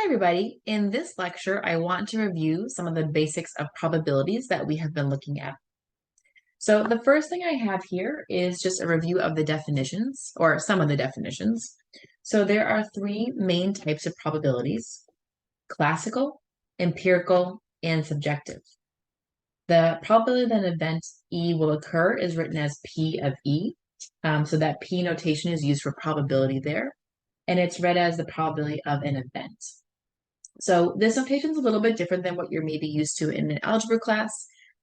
Hi, everybody. In this lecture, I want to review some of the basics of probabilities that we have been looking at. So the first thing I have here is just a review of the definitions, or some of the definitions. So there are three main types of probabilities: classical, empirical, and subjective. The probability that an event E will occur is written as P of E. So that P notation is used for probability there, and it's read as the probability of an event. So this notation is a little bit different than what you're maybe used to in an algebra class,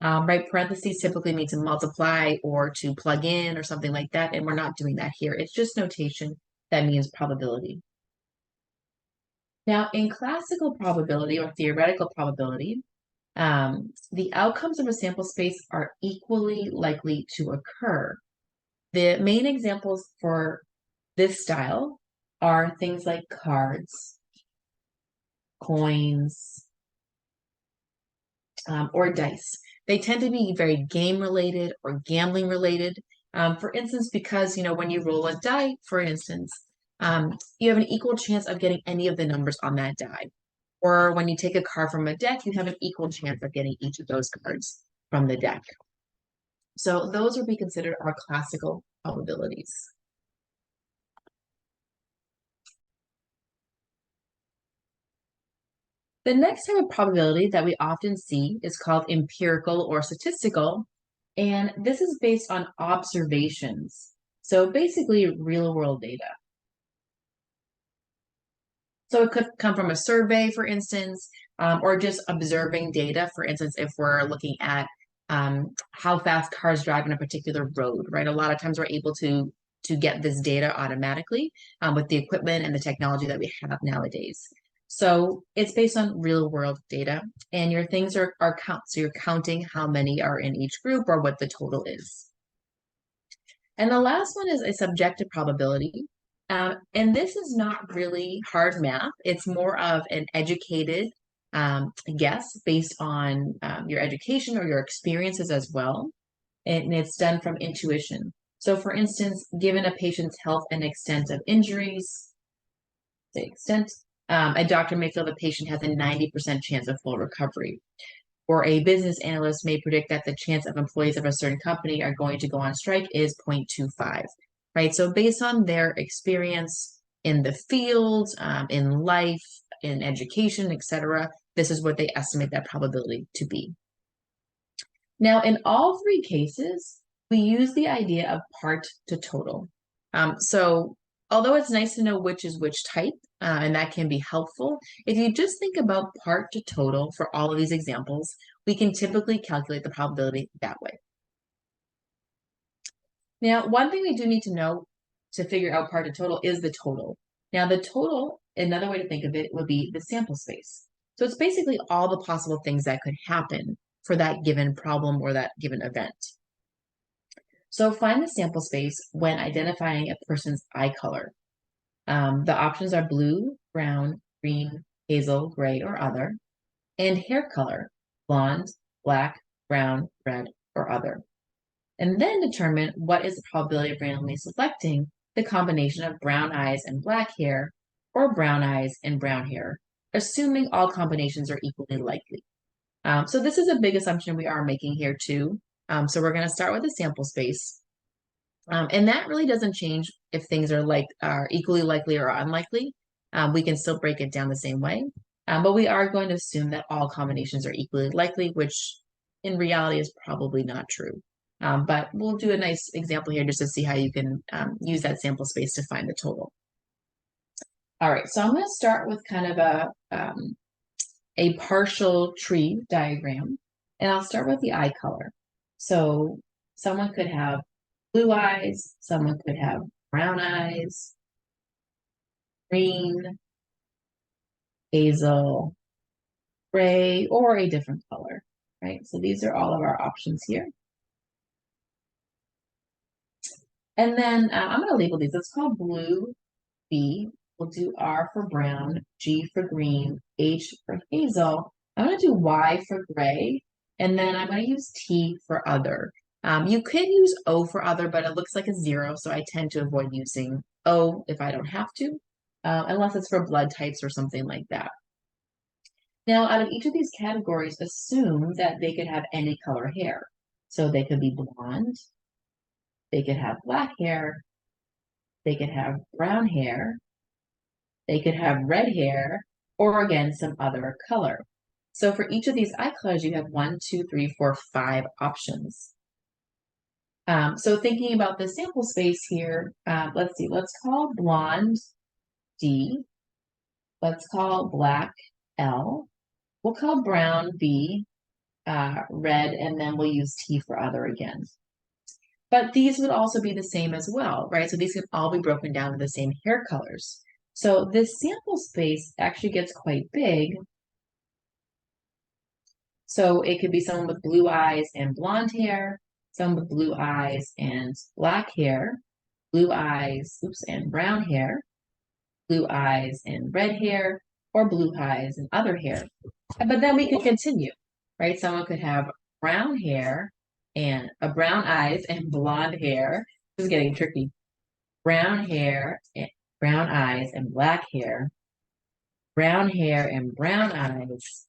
right? Parentheses typically mean to multiply or to plug in or something like that, and we're not doing that here. It's just notation that means probability. Now, in classical probability or theoretical probability, the outcomes of a sample space are equally likely to occur. The main examples for this style are things like cards, coins, or dice. They tend to be very game related or gambling related. For instance, because when you roll a die, for instance, you have an equal chance of getting any of the numbers on that die. Or when you take a card from a deck, you have an equal chance of getting each of those cards from the deck. So those would be considered our classical probabilities. The next type of probability that we often see is called empirical or statistical, and this is based on observations. So basically real world data. So it could come from a survey, for instance, or just observing data. For instance, if we're looking at how fast cars drive on a particular road, right? A lot of times we're able to get this data automatically with the equipment and the technology that we have nowadays. So it's based on real world data, and your things are count. So you're counting how many are in each group or what the total is. And the last one is a subjective probability. And this is not really hard math. It's more of an educated guess based on your education or your experiences as well. And it's done from intuition. So for instance, given a patient's health and extent of injuries, a doctor may feel the patient has a 90% chance of full recovery. Or a business analyst may predict that the chance of employees of a certain company are going to go on strike is 0.25, right? So based on their experience in the field, in life, in education, etc., this is what they estimate that probability to be. Now, in all three cases, we use the idea of part to total. So although it's nice to know which is which type, and that can be helpful, if you just think about part to total for all of these examples, we can typically calculate the probability that way. Now, one thing we do need to know to figure out part to total is the total. Now, the total, another way to think of it would be the sample space. So it's basically all the possible things that could happen for that given problem or that given event. So find the sample space when identifying a person's eye color. The options are blue, brown, green, hazel, gray, or other, and hair color, blonde, black, brown, red, or other. And then determine what is the probability of randomly selecting the combination of brown eyes and black hair, or brown eyes and brown hair, assuming all combinations are equally likely. So this is a big assumption we are making here too. So we're going to start with a sample space. And that really doesn't change if things are equally likely or unlikely. We can still break it down the same way. But we are going to assume that all combinations are equally likely, which in reality is probably not true. But we'll do a nice example here just to see how you can use that sample space to find the total. All right, so I'm going to start with kind of a partial tree diagram, and I'll start with the eye color. So someone could have blue eyes, someone could have brown eyes, green, hazel, gray, or a different color, right? So these are all of our options here. And then I'm going to label these. It's called blue, B. We'll do R for brown, G for green, H for hazel. I'm going to do Y for gray, and then I'm going to use T for other. You could use O for other, but it looks like a 0, so I tend to avoid using O if I don't have to, unless it's for blood types or something like that. Now, out of each of these categories, assume that they could have any color hair. So they could be blonde, they could have black hair, they could have brown hair, they could have red hair, or again, some other color. So for each of these eye colors, you have 1, 2, 3, 4, 5 options. So thinking about the sample space here, let's see, let's call blonde D, let's call black L, we'll call brown B, red, and then we'll use T for other again. But these would also be the same as well, right? So these can all be broken down to the same hair colors. So this sample space actually gets quite big. So it could be someone with blue eyes and blonde hair, someone with blue eyes and black hair, blue eyes, and brown hair, blue eyes and red hair, or blue eyes and other hair. But then we could continue, right? Someone could have brown hair and brown eyes and blonde hair. This is getting tricky. Brown hair, and brown eyes and black hair, brown hair and brown eyes,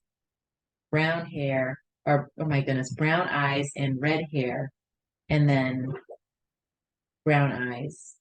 brown hair, or oh my goodness, brown eyes and red hair, and then brown eyes.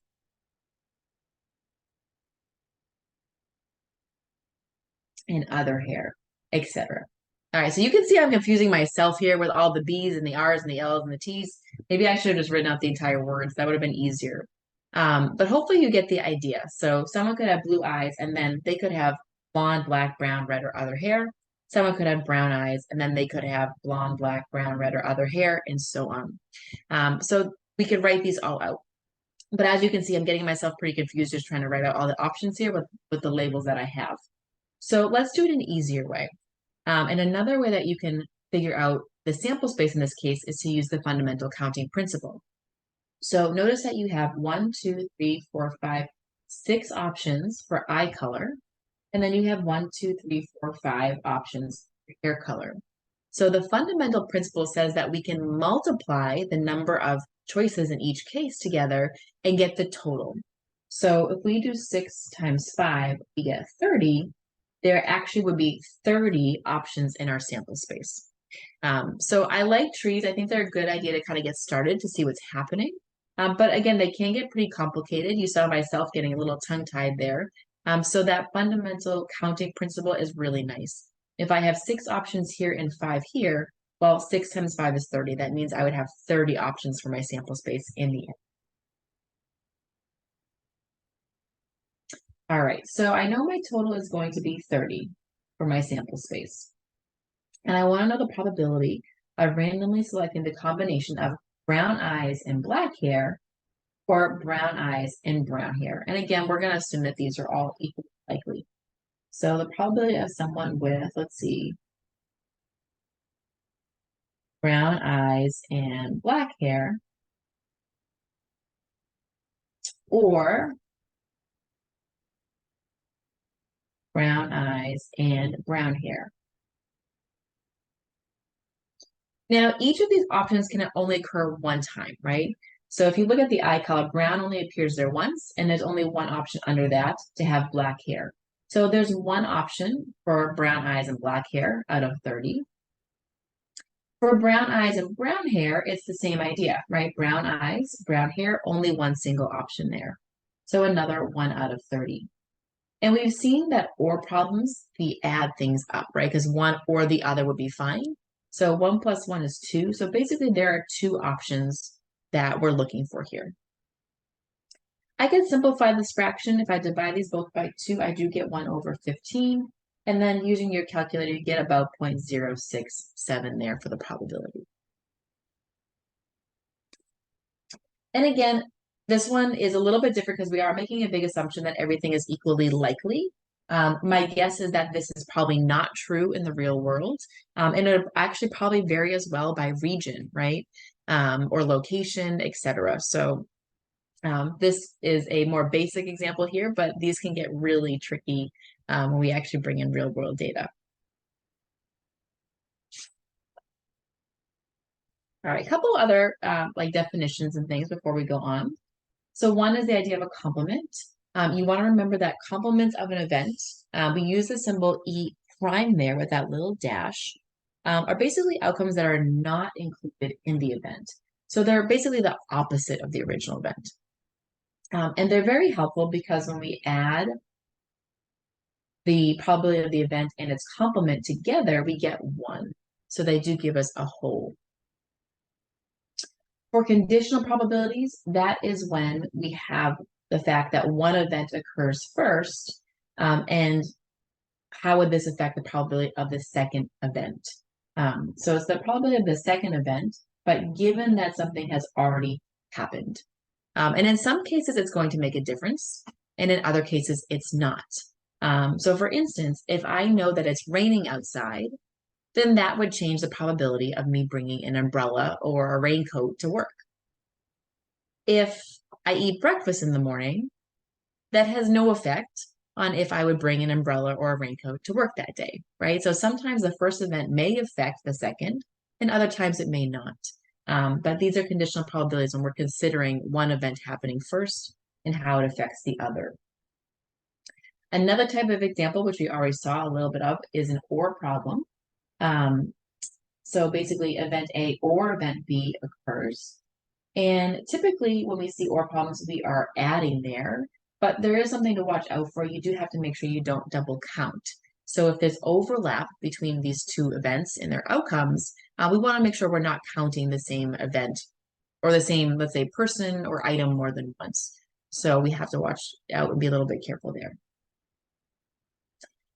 And other hair, etc. All right, so you can see I'm confusing myself here with all the B's and the R's and the L's and the T's. Maybe I should have just written out the entire words. That would have been easier. But hopefully you get the idea. So someone could have blue eyes, and then they could have blonde, black, brown, red, or other hair. Someone could have brown eyes, and then they could have blonde, black, brown, red, or other hair, and so on. So we could write these all out. But as you can see, I'm getting myself pretty confused just trying to write out all the options here with the labels that I have. So let's do it an easier way. And another way that you can figure out the sample space in this case is to use the fundamental counting principle. So notice that you have 1, 2, 3, 4, 5, 6 options for eye color. And then you have 1, 2, 3, 4, 5 options for hair color. So the fundamental principle says that we can multiply the number of choices in each case together and get the total. So if we do 6 times 5, we get 30. There actually would be 30 options in our sample space. So I like trees. I think they're a good idea to kind of get started to see what's happening. But again, they can get pretty complicated. You saw myself getting a little tongue-tied there. So that fundamental counting principle is really nice. If I have 6 options here and 5 here, well, 6 times 5 is 30. That means I would have 30 options for my sample space in the end. All right, so I know my total is going to be 30 for my sample space. And I want to know the probability of randomly selecting the combination of brown eyes and black hair or brown eyes and brown hair. And again, we're going to assume that these are all equally likely. So the probability of someone with, let's see, brown eyes and black hair or brown eyes and brown hair. Now, each of these options can only occur one time, right? So if you look at the eye color, brown only appears there once, and there's only one option under that to have black hair. So there's one option for brown eyes and black hair out of 30. For brown eyes and brown hair, it's the same idea, right? Brown eyes, brown hair, only one single option there. So another 1 out of 30. And we've seen that or problems, we add things up, right? Because one or the other would be fine. So 1 plus 1 is 2. So basically there are 2 options that we're looking for here. I can simplify this fraction. If I divide these both by 2, I do get 1 over 15. And then using your calculator, you get about 0.067 there for the probability. And again, this one is a little bit different because we are making a big assumption that everything is equally likely. My guess is that this is probably not true in the real world. And it actually probably vary as well by region, right? Or location, etc. So this is a more basic example here, but these can get really tricky when we actually bring in real world data. All right, a couple other like definitions and things before we go on. So one is the idea of a complement. You want to remember that complements of an event, we use the symbol E prime there with that little dash are basically outcomes that are not included in the event. So they're basically the opposite of the original event. And they're very helpful because when we add the probability of the event and its complement together, we get 1. So they do give us a whole. For conditional probabilities, that is when we have the fact that one event occurs first, and how would this affect the probability of the second event? So it's the probability of the second event, but given that something has already happened. And in some cases, it's going to make a difference, and in other cases, it's not. So for instance, if I know that it's raining outside, then that would change the probability of me bringing an umbrella or a raincoat to work. If I eat breakfast in the morning, that has no effect on if I would bring an umbrella or a raincoat to work that day, right? So sometimes the first event may affect the second, and other times it may not. But these are conditional probabilities when we're considering one event happening first and how it affects the other. Another type of example, which we already saw a little bit of, is an OR problem. So basically event A or event B occurs. And typically when we see OR problems, we are adding there, but there is something to watch out for. You do have to make sure you don't double count. So if there's overlap between these two events and their outcomes, we want to make sure we're not counting the same event or the same, let's say, person or item more than once. So we have to watch out and be a little bit careful there.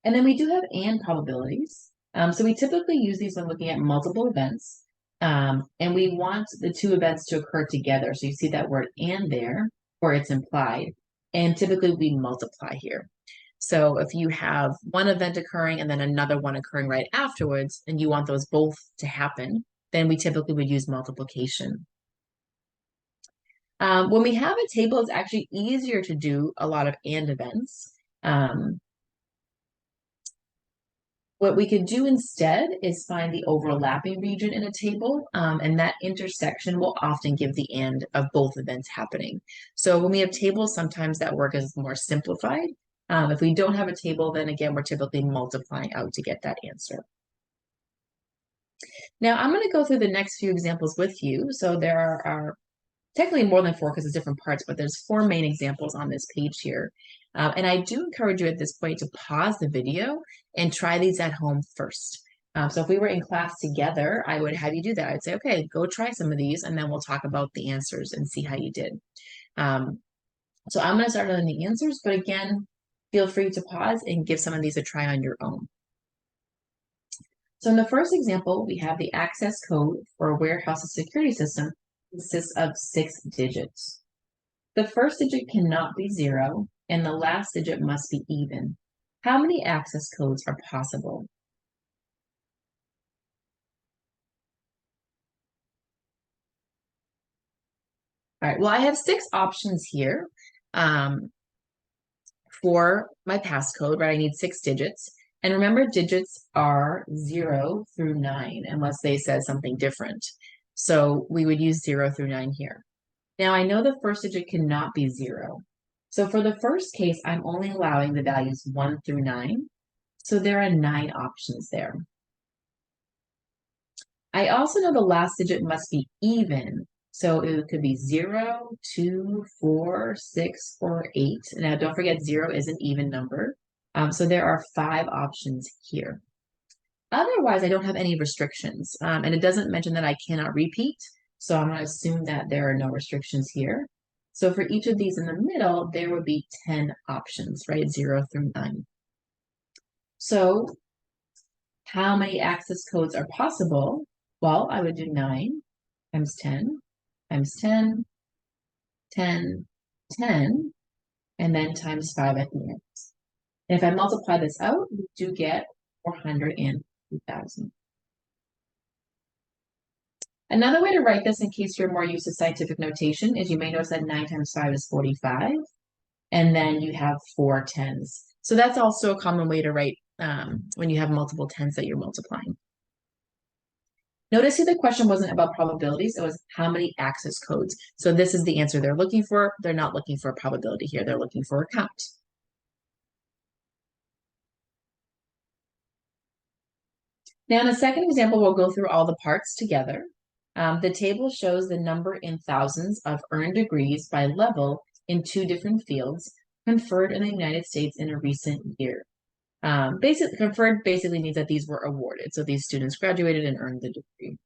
And then we do have and probabilities. So we typically use these when looking at multiple events. And we want the two events to occur together. So you see that word and there, or it's implied. And typically we multiply here. So if you have one event occurring and then another one occurring right afterwards, and you want those both to happen, then we typically would use multiplication. When we have a table, it's actually easier to do a lot of and events. What we could do instead is find the overlapping region in a table, and that intersection will often give the and of both events happening. So when we have tables, sometimes that work is more simplified. If we don't have a table, then again, we're typically multiplying out to get that answer. Now, I'm going to go through the next few examples with you. So there are technically more than 4 because it's different parts, but there's 4 main examples on this page here. And I do encourage you at this point to pause the video and try these at home first. So if we were in class together, I would have you do that. I'd say, okay, go try some of these, and then we'll talk about the answers and see how you did. So I'm going to start on the answers, but again, feel free to pause and give some of these a try on your own. So in the first example, we have the access code for a warehouse's security system consists of 6 digits. The first digit cannot be 0, and the last digit must be even. How many access codes are possible? All right, well, I have 6 options here for my passcode, right? I need 6 digits. And remember, digits are 0 through 9, unless they said something different. So we would use 0 through 9 here. Now I know the first digit cannot be 0. So for the first case, I'm only allowing the values 1 through 9. So there are 9 options there. I also know the last digit must be even. So it could be 0, 2, 4, 6, or 8. Now don't forget 0 is an even number. So there are 5 options here. Otherwise, I don't have any restrictions. And it doesn't mention that I cannot repeat. So I'm going to assume that there are no restrictions here. So for each of these in the middle, there would be 10 options, right? 0 through 9. So how many access codes are possible? Well, I would do 9 times 10 times 10, 10, 10, and then times 5 at the end. And if I multiply this out, we do get 402,000. Another way to write this, in case you're more used to scientific notation, is you may notice that 9 times 5 is 45, and then you have 4 tens. So that's also a common way to write when you have multiple tens that you're multiplying. Notice here the question wasn't about probabilities, it was how many access codes. So this is the answer they're looking for. They're not looking for a probability here, they're looking for a count. Now, in the second example, we'll go through all the parts together. The table shows the number in thousands of earned degrees by level in two different fields conferred in the United States in a recent year. Conferred basically means that these were awarded. So these students graduated and earned the degree.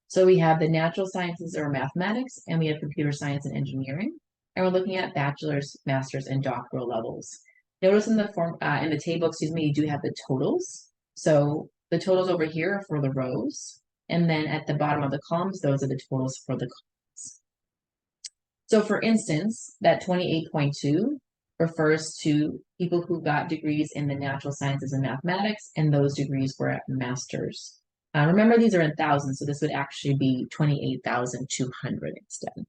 So we have the natural sciences or mathematics, and we have computer science and engineering. And we're looking at bachelor's, master's, and doctoral levels. Notice in the table, excuse me, you do have the totals. So the totals over here are for the rows. And then at the bottom of the columns, those are the totals for the columns. So for instance, that 28.2 refers to people who got degrees in the natural sciences and mathematics, and those degrees were at master's. Remember, these are in thousands, so this would actually be 28,200 instead.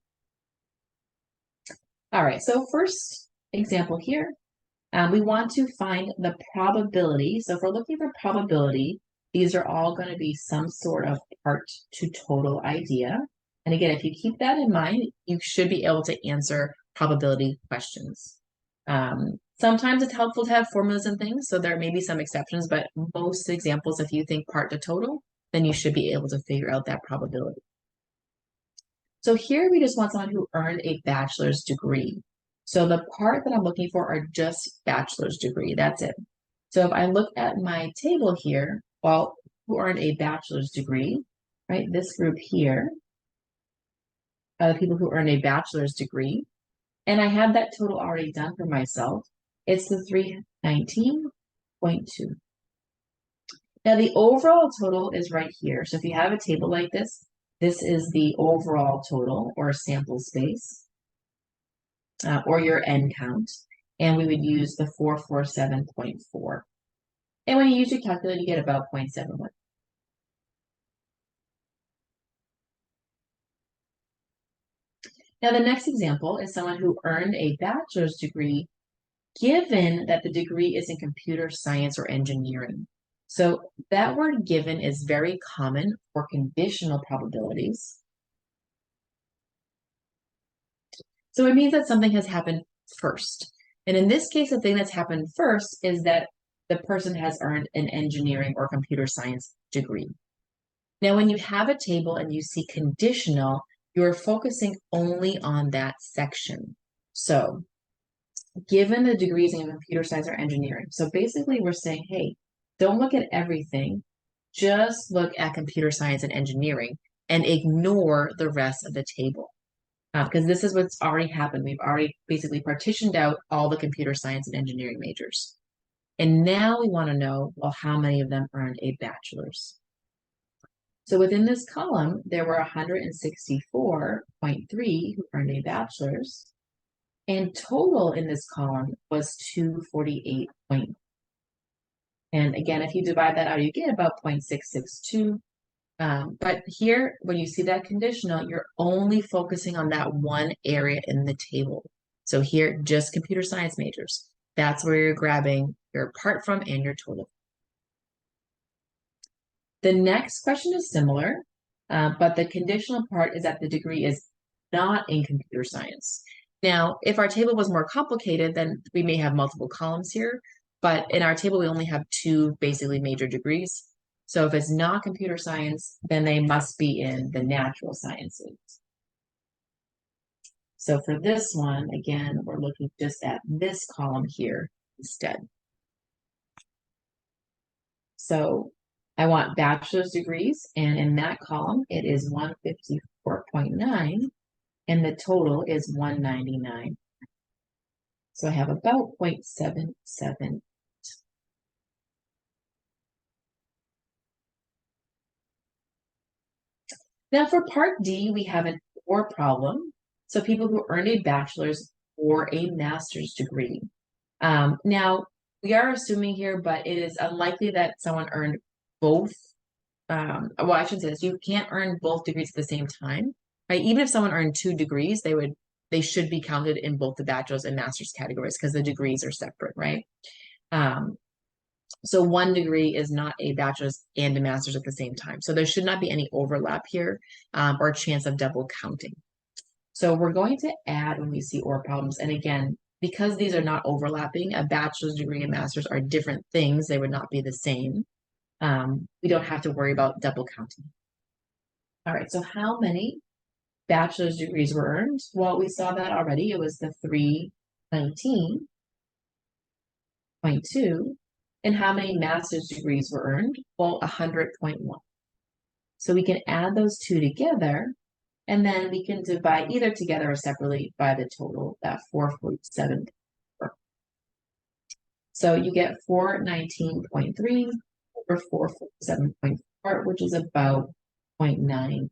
All right, so first example here, we want to find the probability. So if we're looking for probability, these are all going to be some sort of part to total idea. And again, if you keep that in mind, you should be able to answer probability questions. Sometimes it's helpful to have formulas and things, so there may be some exceptions, but most examples, if you think part to total, then you should be able to figure out that probability. So here we just want someone who earned a bachelor's degree. So the part that I'm looking for are just bachelor's degree, that's it. So if I look at my table here, well, who earned a bachelor's degree, right? This group here are the people who earned a bachelor's degree. And I have that total already done for myself. It's the 319.2. Now the overall total is right here. So if you have a table like this is the overall total or sample space or your N count. And we would use the 447.4. And when you use your calculator, you get about 0.71. Now, the next example is someone who earned a bachelor's degree, given that the degree is in computer science or engineering. So that word given is very common for conditional probabilities. So it means that something has happened first. And in this case, the thing that's happened first is that the person has earned an engineering or computer science degree. Now, when you have a table and you see conditional, you're focusing only on that section. So given the degrees in computer science or engineering. So basically we're saying, hey, don't look at everything, just look at computer science and engineering and ignore the rest of the table. Because this is what's already happened. We've already basically partitioned out all the computer science and engineering majors. And now we want to know, well, how many of them earned a bachelor's? So within this column, there were 164.3 who earned a bachelor's. And total in this column was 248. And again, if you divide that out, you get about 0.662. But here, when you see that conditional, you're only focusing on that one area in the table. So here, just computer science majors. That's where you're grabbing your part from and your total. The next question is similar, but the conditional part is that the degree is not in computer science. Now, if our table was more complicated, then we may have multiple columns here, but in our table, we only have two basically major degrees. So if it's not computer science, then they must be in the natural sciences. So for this one, again, we're looking just at this column here instead. So I want bachelor's degrees, and in that column, it is 154.9, and the total is 199. So I have about 0.77. Now for part D, we have an or problem. So people who earned a bachelor's or a master's degree. Now, we are assuming here, but it is unlikely that someone earned both. Well, I shouldn't say this. You can't earn both degrees at the same time, right? Even if someone earned 2 degrees, they should be counted in both the bachelor's and master's categories because the degrees are separate, right? So 1 degree is not a bachelor's and a master's at the same time. So there should not be any overlap here or chance of double counting. So we're going to add when we see or problems. And again, because these are not overlapping, a bachelor's degree and master's are different things. They would not be the same. we don't have to worry about double counting. All right, so how many bachelor's degrees were earned? Well, we saw that already. It was the 319.2. And how many master's degrees were earned? Well, 100.1. So we can add those two together, and then we can divide either together or separately by the total, that 447. So you get 419.3 over 447.4, which is about 0.937.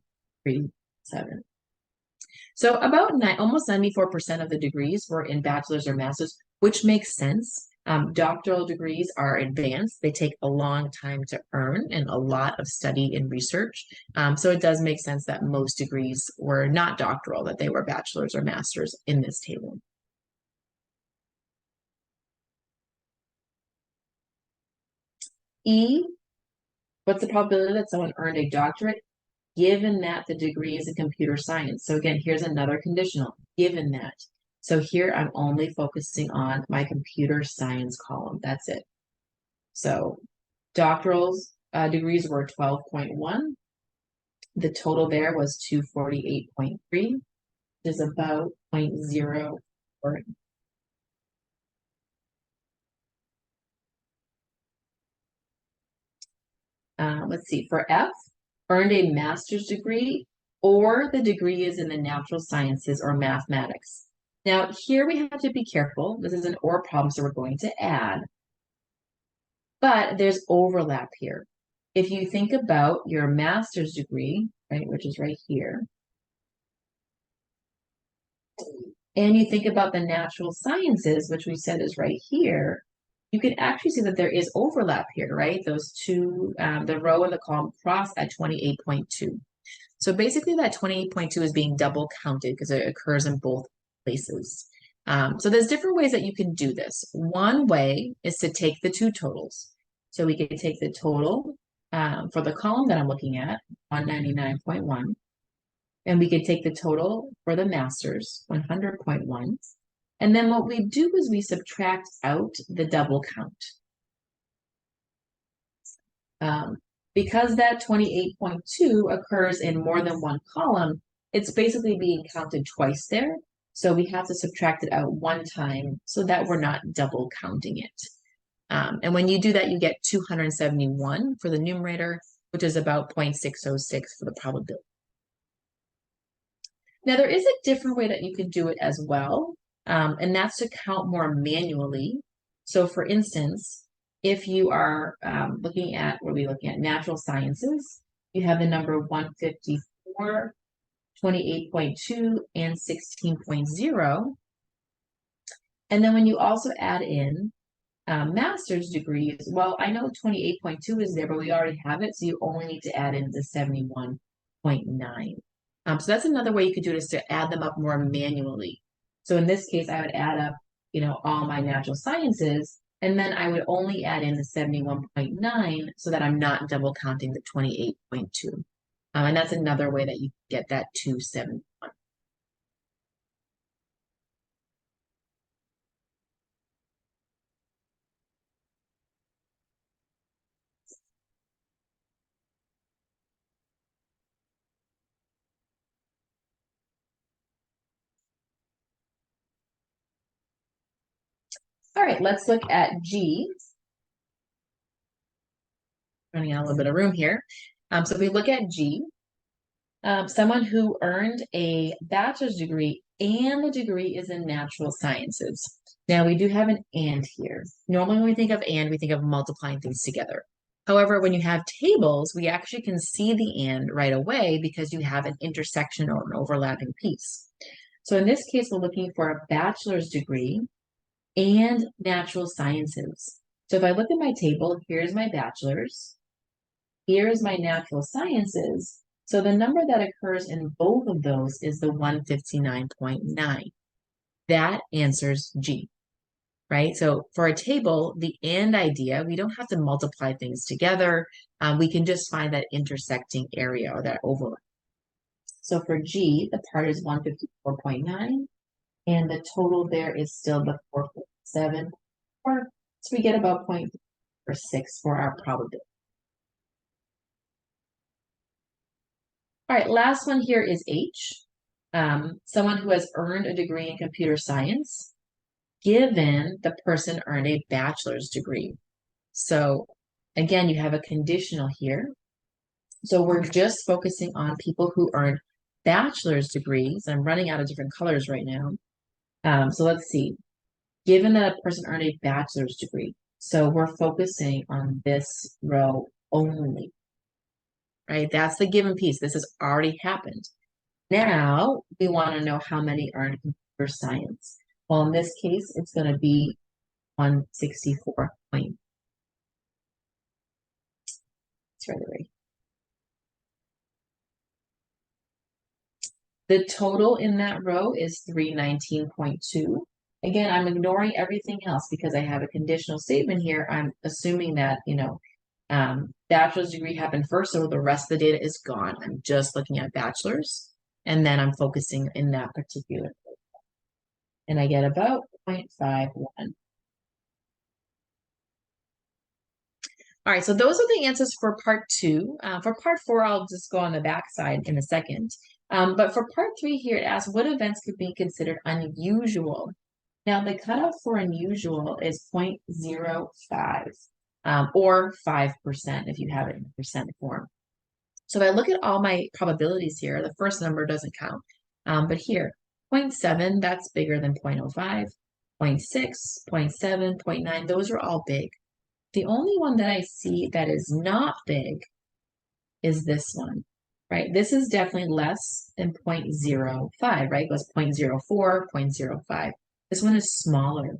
So about almost 94% of the degrees were in bachelor's or master's, which makes sense. Doctoral degrees are advanced. They take a long time to earn and a lot of study and research. So it does make sense that most degrees were not doctoral, that they were bachelor's or master's in this table. E, what's the probability that someone earned a doctorate given that the degree is in computer science? So again, here's another conditional, given that. So here I'm only focusing on my computer science column. That's it. So doctoral degrees were 12.1. The total there was 248.3, which is about 0.04. Let's see, for F, earned a master's degree or the degree is in the natural sciences or mathematics. Now, here we have to be careful. This is an or problem, so we're going to add. But there's overlap here. If you think about your master's degree, right, which is right here, and you think about the natural sciences, which we said is right here, you can actually see that there is overlap here, right? Those two, the row and the column cross at 28.2. So basically that 28.2 is being double counted because it occurs in both places. So there's different ways that you can do this. One way is to take the two totals. So we can take the total for the column that I'm looking at, 199.1, and we could take the total for the masters, 100.1. And then what we do is we subtract out the double count. Because that 28.2 occurs in more than one column, it's basically being counted twice there. So we have to subtract it out one time so that we're not double counting it. And when you do that, you get 271 for the numerator, which is about 0.606 for the probability. Now, there is a different way that you can do it as well, and that's to count more manually. So for instance, if you are looking at, what are we looking at? Natural sciences, you have the number 154, 28.2, and 16.0. And then when you also add in master's degrees, well, I know 28.2 is there, but we already have it, so you only need to add in the 71.9. So that's another way you could do it, is to add them up more manually. So in this case, I would add up, all my natural sciences, and then I would only add in the 71.9 so that I'm not double counting the 28.2. And that's another way that you get that 271. All right, let's look at G. Running out a little bit of room here. So if we look at G, someone who earned a bachelor's degree and the degree is in natural sciences. Now we do have an and here. Normally when we think of and, we think of multiplying things together. However, when you have tables, we actually can see the and right away because you have an intersection or an overlapping piece. So in this case, we're looking for a bachelor's degree and natural sciences. So if I look at my table, here's my bachelor's, here's my natural sciences. So the number that occurs in both of those is the 159.9. That answers G, right? So for a table, the and idea, we don't have to multiply things together. We can just find that intersecting area or that overlap. So for G, the part is 154.9, and the total there is still the 447. So we get about 0.46 for our probability. All right, last one here is H. Someone who has earned a degree in computer science, given the person earned a bachelor's degree. So again, you have a conditional here. So we're just focusing on people who earned bachelor's degrees. I'm running out of different colors right now. So let's see. Given that a person earned a bachelor's degree, so we're focusing on this row only, right? That's the given piece. This has already happened. Now we want to know how many earned computer science. Well, in this case, it's going to be 164 point. It's right away. The total in that row is 319.2. Again, I'm ignoring everything else because I have a conditional statement here. I'm assuming that, bachelor's degree happened first, so the rest of the data is gone. I'm just looking at bachelor's, and then I'm focusing in that particular. And I get about 0.51. All right, so those are the answers for part 2. For part 4, I'll just go on the back side in a second. But for part 3 here, it asks what events could be considered unusual. Now, the cutoff for unusual is 0.05, or 5% if you have it in percent form. So if I look at all my probabilities here, the first number doesn't count. But here, 0.7, that's bigger than 0.05, 0.6, 0.7, 0.9, those are all big. The only one that I see that is not big is this one, right? This is definitely less than 0.05, right? It goes 0.04, 0.05. This one is smaller.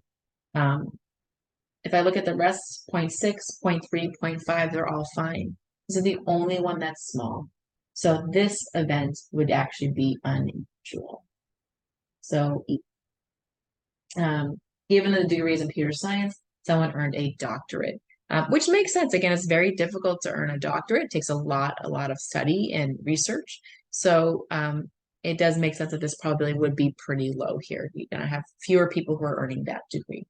If I look at the rest, 0.6, 0.3, 0.5, they're all fine. This is the only one that's small. So this event would actually be unusual. So given the degrees in computer science, someone earned a doctorate, which makes sense. Again, it's very difficult to earn a doctorate. It takes a lot of study and research. So it does make sense that this probably would be pretty low here. You're going to have fewer people who are earning that degree.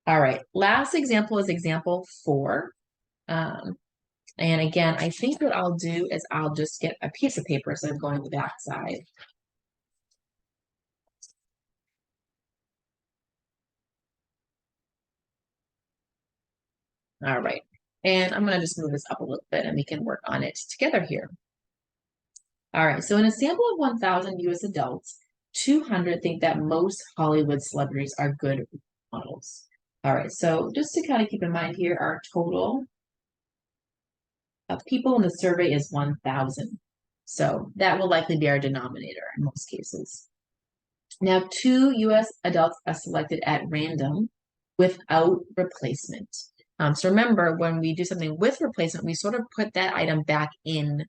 All right, last example is example 4. And again, I think what I'll do is I'll just get a piece of paper instead of going to the back side. All right, and I'm gonna just move this up a little bit and we can work on it together here. All right, so in a sample of 1,000 US adults, 200 think that most Hollywood celebrities are good models. All right, so just to kind of keep in mind here, our total of people in the survey is 1,000. So that will likely be our denominator in most cases. Now, 2 US adults are selected at random without replacement. So remember, when we do something with replacement, we sort of put that item back in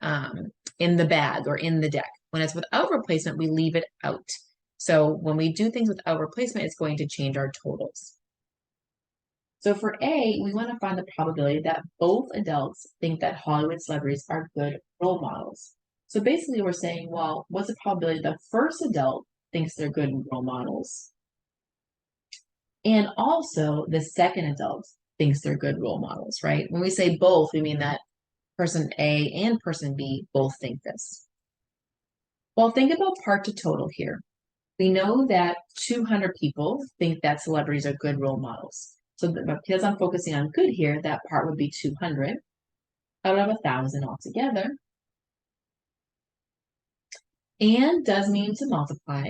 the bag or in the deck. When it's without replacement, we leave it out. So when we do things without replacement, it's going to change our totals. So for A, we want to find the probability that both adults think that Hollywood celebrities are good role models. So basically we're saying, well, what's the probability the first adult thinks they're good role models? And also the second adult thinks they're good role models, right? When we say both, we mean that person A and person B both think this. Well, think about part to total here. We know that 200 people think that celebrities are good role models. So because I'm focusing on good here, that part would be 200 out of 1,000 altogether. And does mean to multiply.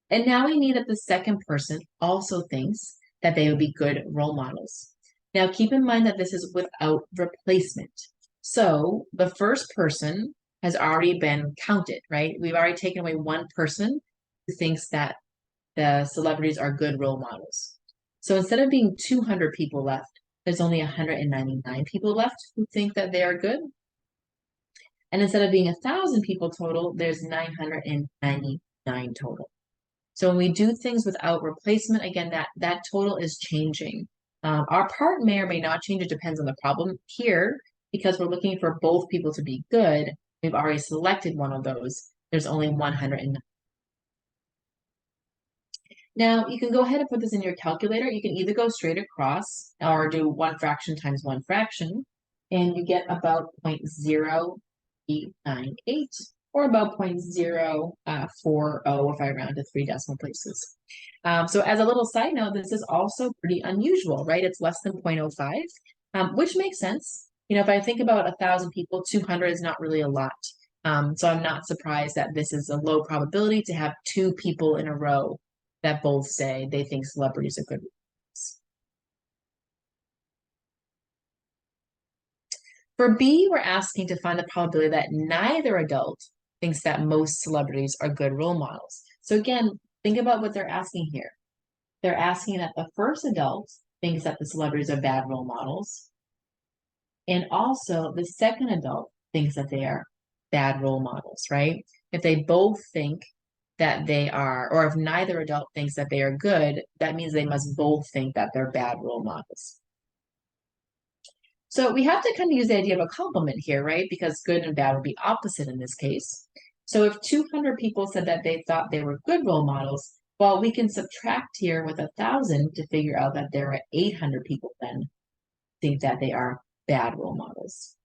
And now we need that the second person also thinks that they would be good role models. Now keep in mind that this is without replacement. So the first person has already been counted, right? We've already taken away one person who thinks that the celebrities are good role models. So instead of being 200 people left, there's only 199 people left who think that they are good. And instead of being 1,000 people total, there's 999 total. So when we do things without replacement, again, that total is changing. Our part may or may not change. It depends on the problem. Here, because we're looking for both people to be good, we've already selected one of those. There's only 109. Now, you can go ahead and put this in your calculator. You can either go straight across or do 1 fraction times 1 fraction. and you get about 0.0898 or about 0.040 if I round to 3 decimal places. So as a little side note, this is also pretty unusual, right? It's less than 0.05, which makes sense. You know, if I think about 1,000 people, 200 is not really a lot. So I'm not surprised that this is a low probability to have two people in a row that both say they think celebrities are good. For B, we're asking to find the probability that neither adult thinks that most celebrities are good role models. So again, think about what they're asking here. They're asking that the first adult thinks that the celebrities are bad role models, and also the second adult thinks that they are bad role models, right? If they both think that they are, or if neither adult thinks that they are good, that means they must both think that they're bad role models. So we have to kind of use the idea of a complement here, right? Because good and bad would be opposite in this case. So if 200 people said that they thought they were good role models, well, we can subtract here with 1,000 to figure out that there are 800 people then think that they are bad role models.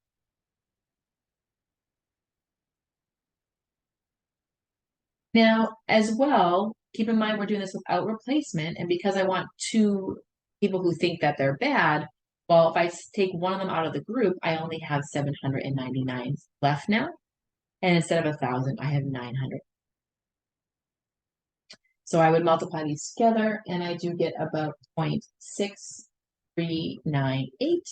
Now, as well, keep in mind we're doing this without replacement, and because I want two people who think that they're bad, well, if I take one of them out of the group, I only have 799 left now. And instead of 1,000, I have 900. So I would multiply these together, and I do get about 0.6398,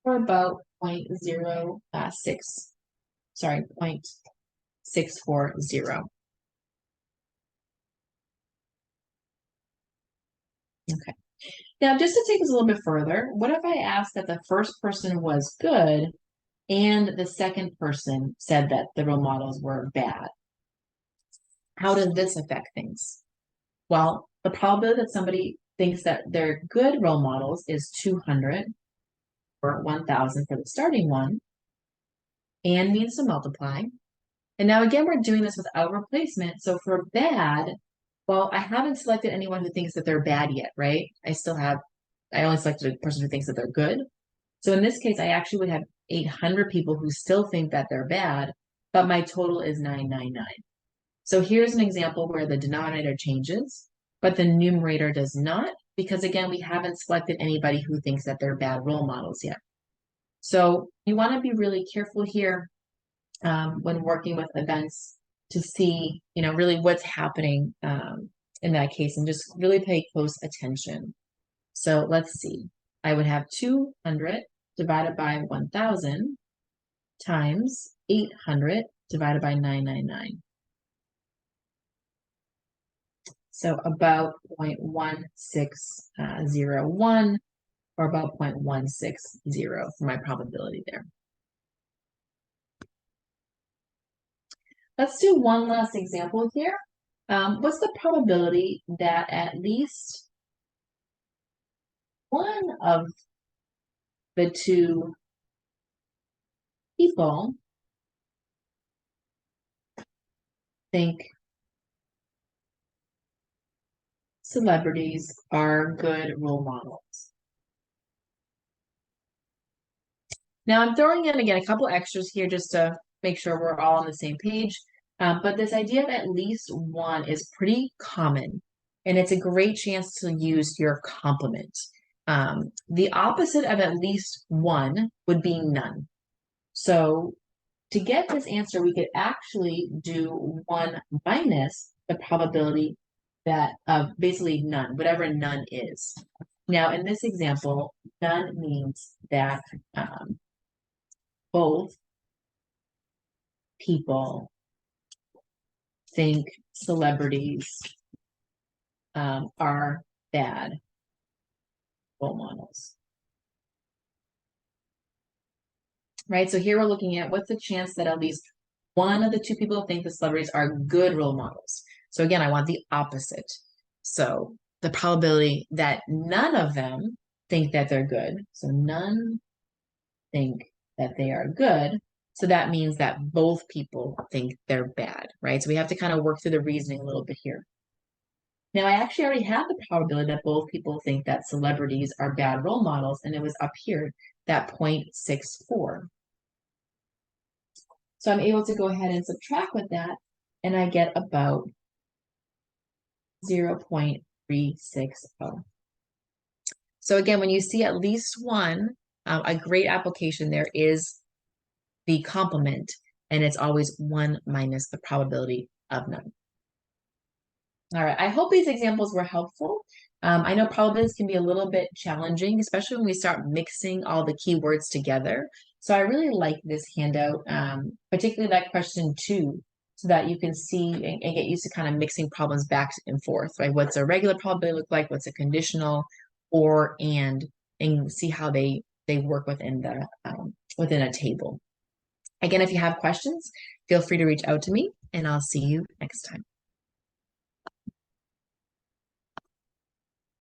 or about 0.640. Okay. Now, just to take this a little bit further, what if I asked that the first person was good and the second person said that the role models were bad? How does this affect things? Well, the probability that somebody thinks that they're good role models is 200 or 1,000 for the starting one, and needs to multiply. And now again, we're doing this without replacement. So for bad, well, I haven't selected anyone who thinks that they're bad yet, right? I only selected a person who thinks that they're good. So in this case, I actually would have 800 people who still think that they're bad, but my total is 999. So here's an example where the denominator changes, but the numerator does not, because again, we haven't selected anybody who thinks that they're bad role models yet. So you want to be really careful here when working with events to see, really what's happening in that case, and just really pay close attention. So let's see. I would have 200 divided by 1,000 times 800 divided by 999. So about 0.1601 or about 0.160 for my probability there. Let's do one last example here. What's the probability that at least one of the two people think celebrities are good role models? Now I'm throwing in again a couple extras here just to make sure we're all on the same page. But this idea of at least one is pretty common, and it's a great chance to use your complement. The opposite of at least one would be none. So to get this answer, we could actually do 1 minus the probability that of basically none, whatever none is. Now, in this example, none means that both people think celebrities are bad role models. Right, so here we're looking at what's the chance that at least one of the two people think the celebrities are good role models. So again, I want the opposite. So the probability that none of them think that they're good. So none think that they are good. So that means that both people think they're bad, right? So we have to kind of work through the reasoning a little bit here. Now, I actually already have the probability that both people think that celebrities are bad role models, and it was up here, that 0.64. So I'm able to go ahead and subtract with that, and I get about 0.360. So again, when you see at least one, a great application there is the complement, and it's always 1 minus the probability of none. All right, I hope these examples were helpful. I know probabilities can be a little bit challenging, especially when we start mixing all the keywords together. So I really like this handout, particularly that question 2, so that you can see and get used to kind of mixing problems back and forth, right? What's a regular probability look like? What's a conditional or and see how they work within the within a table. Again, if you have questions, feel free to reach out to me, and I'll see you next time.